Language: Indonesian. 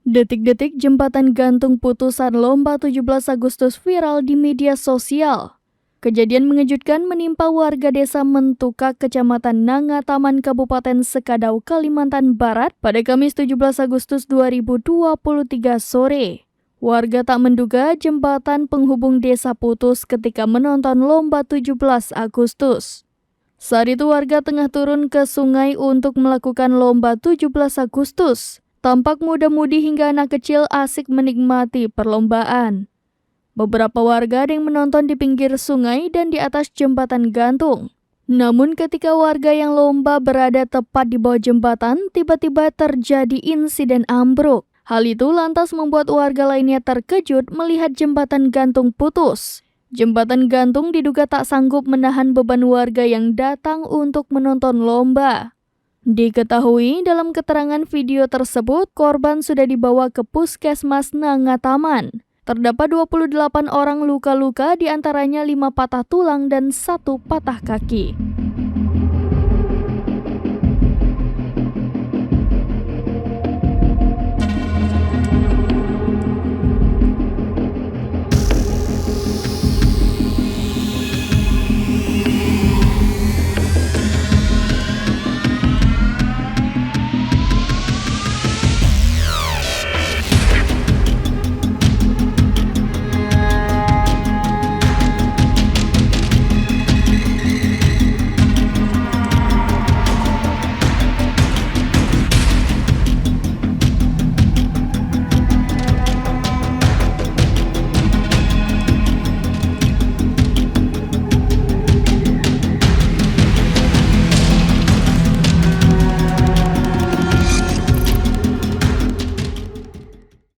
Detik-detik jembatan gantung putusan lomba 17 Agustus viral di media sosial. Kejadian mengejutkan menimpa warga desa Mentukak, Kecamatan Nangataman, Kabupaten Sekadau, Kalimantan Barat pada Kamis 17 Agustus 2023 sore. Warga tak menduga jembatan penghubung desa putus ketika menonton lomba 17 Agustus. Saat itu warga tengah turun ke sungai untuk melakukan lomba 17 Agustus. Tampak muda-mudi hingga anak kecil asik menikmati perlombaan. Beberapa warga ada yang menonton di pinggir sungai dan di atas jembatan gantung. Namun ketika warga yang lomba berada tepat di bawah jembatan, tiba-tiba terjadi insiden ambruk. Hal itu lantas membuat warga lainnya terkejut melihat jembatan gantung putus. Jembatan gantung diduga tak sanggup menahan beban warga yang datang untuk menonton lomba. Diketahui dalam keterangan video tersebut, korban sudah dibawa ke Puskesmas Nangataman. Terdapat 28 orang luka-luka, diantaranya 5 patah tulang dan 1 patah kaki.